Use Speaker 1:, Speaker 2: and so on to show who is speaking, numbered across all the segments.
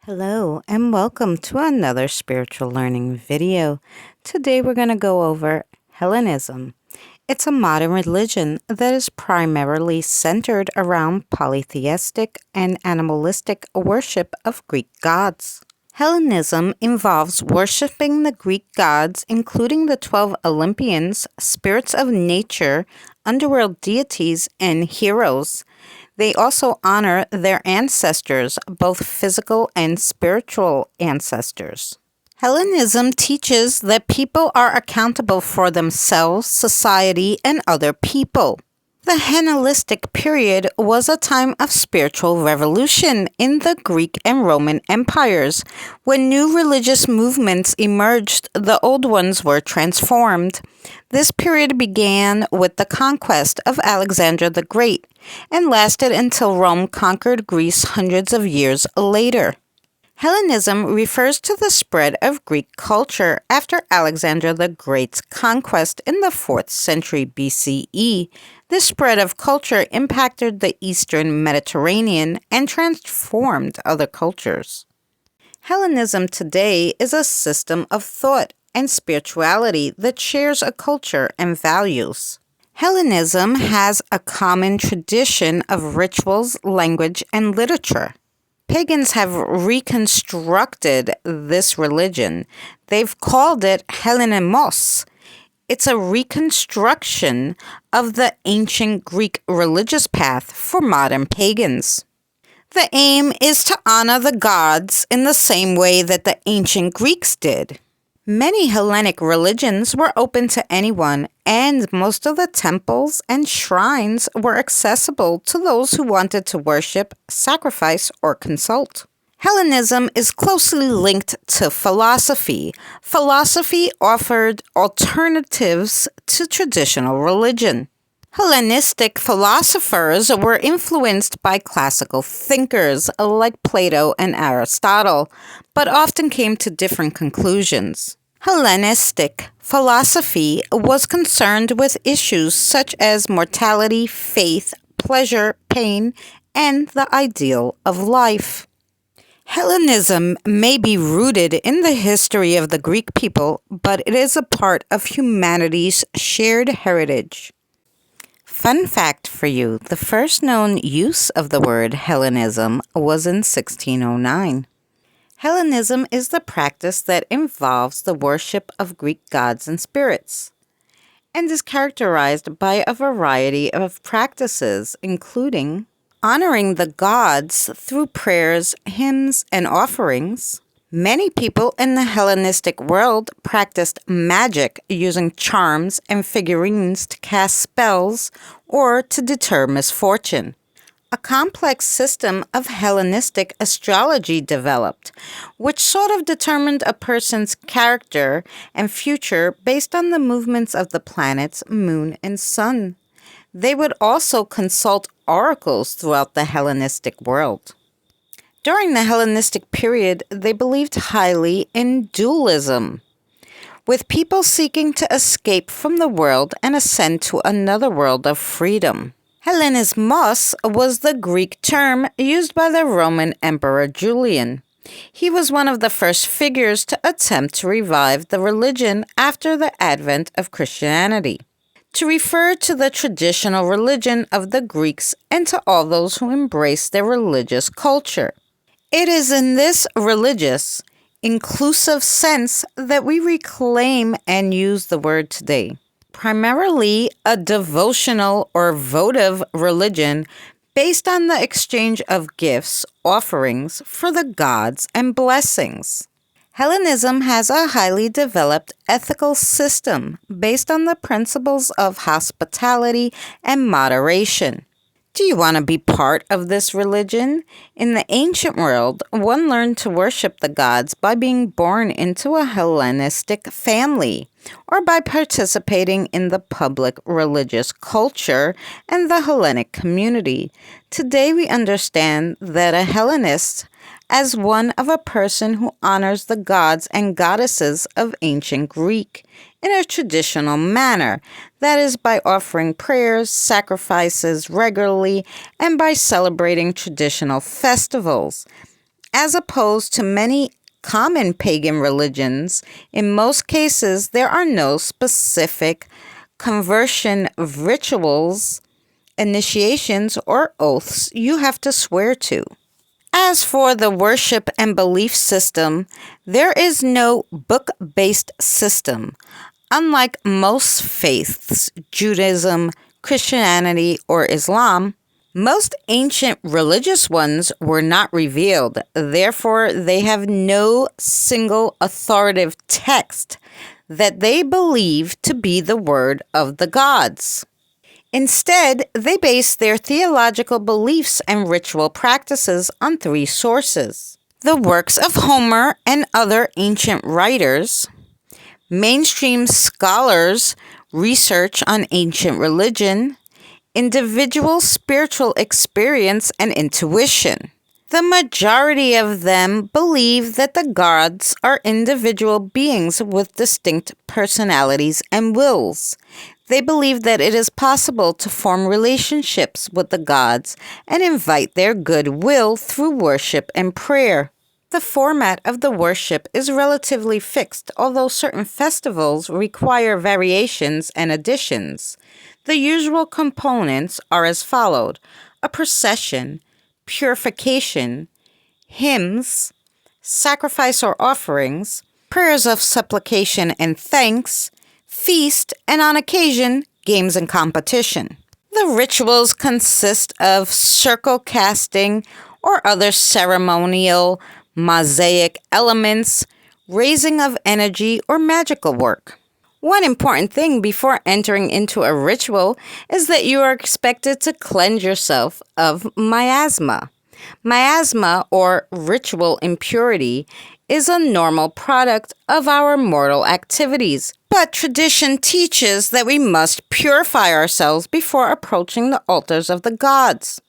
Speaker 1: Hello and welcome to another spiritual learning video. Today we're going to go over Hellenism. It's a modern religion that is primarily centered around polytheistic and animalistic worship of Greek gods. Hellenism involves worshiping the Greek gods, including the 12 Olympians, spirits of nature, underworld deities, and heroes. They also honor their ancestors, both physical and spiritual ancestors. Hellenism teaches that people are accountable for themselves, society, and other people. The Hellenistic period was a time of spiritual revolution in the Greek and Roman empires. When new religious movements emerged, the old ones were transformed. This period began with the conquest of Alexander the Great and lasted until Rome conquered Greece hundreds of years later. Hellenism refers to the spread of Greek culture after Alexander the Great's conquest in the 4th century BCE. This spread of culture impacted the Eastern Mediterranean and transformed other cultures. Hellenism today is a system of thought and spirituality that shares a culture and values. Hellenism has a common tradition of rituals, language, and literature. Pagans have reconstructed this religion. They've called it Hellenimos. It's a reconstruction of the ancient Greek religious path for modern pagans. The aim is to honor the gods in the same way that the ancient Greeks did. Many Hellenic religions were open to anyone, and most of the temples and shrines were accessible to those who wanted to worship, sacrifice, or consult. Hellenism is closely linked to philosophy. Philosophy offered alternatives to traditional religion. Hellenistic philosophers were influenced by classical thinkers like Plato and Aristotle, but often came to different conclusions. Hellenistic philosophy was concerned with issues such as mortality, faith, pleasure, pain, and the ideal of life. Hellenism may be rooted in the history of the Greek people, but it is a part of humanity's shared heritage. Fun fact for you, the first known use of the word Hellenism was in 1609. Hellenism is the practice that involves the worship of Greek gods and spirits, and is characterized by a variety of practices, including honoring the gods through prayers, hymns, and offerings. Many people in the Hellenistic world practiced magic using charms and figurines to cast spells or to deter misfortune. A complex system of Hellenistic astrology developed, which sort of determined a person's character and future based on the movements of the planets, moon, and sun. They would also consult oracles throughout the Hellenistic world. During the Hellenistic period, they believed highly in dualism, with people seeking to escape from the world and ascend to another world of freedom. Hellenismos was the Greek term used by the Roman Emperor Julian. He was one of the first figures to attempt to revive the religion after the advent of Christianity, to refer to the traditional religion of the Greeks and to all those who embraced their religious culture. It is in this religious, inclusive sense that we reclaim and use the word today. Primarily a devotional or votive religion based on the exchange of gifts, offerings for the gods, and blessings. Hellenism has a highly developed ethical system based on the principles of hospitality and moderation. Do you want to be part of this religion? In the ancient world, one learned to worship the gods by being born into a Hellenistic family or by participating in the public religious culture and the Hellenic community. Today we understand that a Hellenist as one of a person who honors the gods and goddesses of ancient Greek in a traditional manner, that is, by offering prayers, sacrifices regularly, and by celebrating traditional festivals. as opposed to many common pagan religions, in most cases there are no specific conversion rituals, initiations, or oaths you have to swear to. As for the worship and belief system, there is no book-based system. Unlike most faiths, Judaism, Christianity, or Islam, most ancient religious ones were not revealed. Therefore, they have no single authoritative text that they believe to be the word of the gods. Instead, they base their theological beliefs and ritual practices on three sources: the works of Homer and other ancient writers, mainstream scholars' research on ancient religion, individual spiritual experience, and intuition. The majority of them believe that the gods are individual beings with distinct personalities and wills. They believe that it is possible to form relationships with the gods and invite their goodwill through worship and prayer. The format of the worship is relatively fixed, although certain festivals require variations and additions. The usual components are as followed: a procession, purification, hymns, sacrifice or offerings, prayers of supplication and thanks, feast, and on occasion, games and competition. The rituals consist of circle casting or other ceremonial mosaic elements, raising of energy, or magical work. One important thing before entering into a ritual is that you are expected to cleanse yourself of miasma. Miasma, or ritual impurity, is a normal product of our mortal activities, but tradition teaches that we must purify ourselves before approaching the altars of the gods.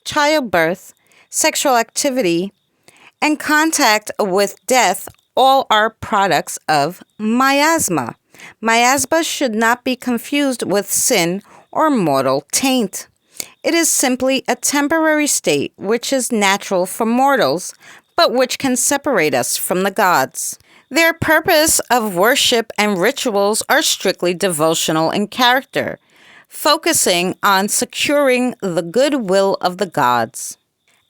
Speaker 1: Childbirth, sexual activity, and contact with death all are products of miasma. Miasma should not be confused with sin or mortal taint. It is simply a temporary state which is natural for mortals, but which can separate us from the gods. Their purpose of worship and rituals are strictly devotional in character, focusing on securing the goodwill of the gods.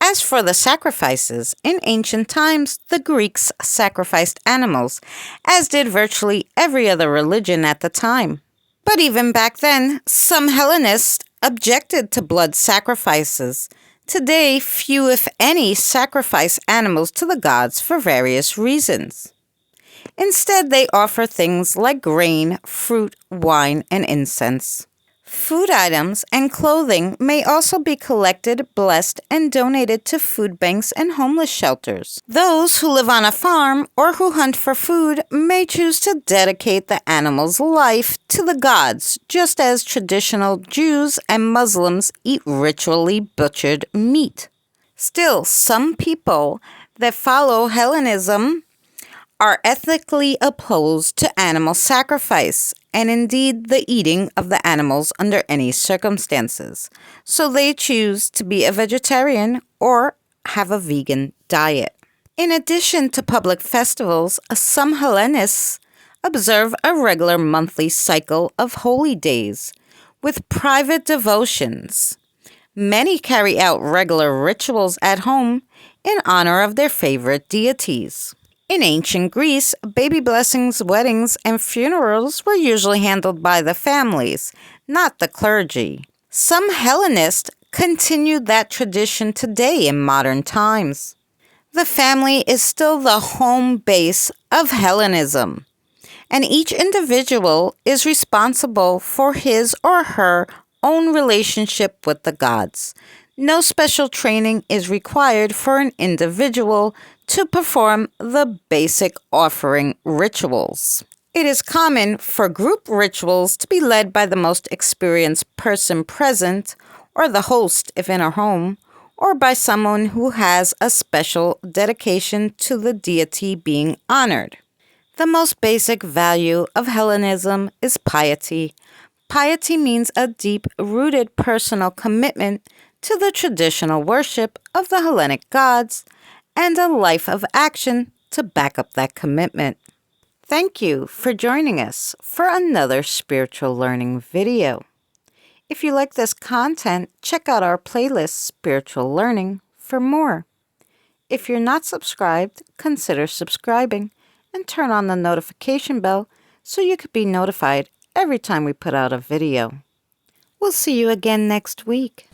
Speaker 1: As for the sacrifices, in ancient times, the Greeks sacrificed animals, as did virtually every other religion at the time. But even back then, some Hellenists objected to blood sacrifices. Today, few, if any, sacrifice animals to the gods for various reasons. Instead, they offer things like grain, fruit, wine, and incense. Food items and clothing may also be collected, blessed, and donated to food banks and homeless shelters. Those who live on a farm or who hunt for food may choose to dedicate the animal's life to the gods, just as traditional Jews and Muslims eat ritually butchered meat. Still, some people that follow Hellenism are ethically opposed to animal sacrifice, and indeed the eating of the animals under any circumstances. So they choose to be a vegetarian or have a vegan diet. In addition to public festivals, some Hellenists observe a regular monthly cycle of holy days with private devotions. Many carry out regular rituals at home in honor of their favorite deities. In ancient Greece, baby blessings, weddings, and funerals were usually handled by the families, not the clergy. Some Hellenists continue that tradition today in modern times. The family is still the home base of Hellenism, and each individual is responsible for his or her own relationship with the gods. No special training is required for an individual to perform the basic offering rituals. It is common for group rituals to be led by the most experienced person present, or the host if in a home, or by someone who has a special dedication to the deity being honored. The most basic value of Hellenism is piety. Piety means a deep-rooted personal commitment to the traditional worship of the Hellenic gods and a life of action to back up that commitment. Thank you for joining us for another spiritual learning video. If you like this content, check out our playlist, Spiritual Learning, for more. If you're not subscribed, consider subscribing and turn on the notification bell so you could be notified every time we put out a video. We'll see you again next week.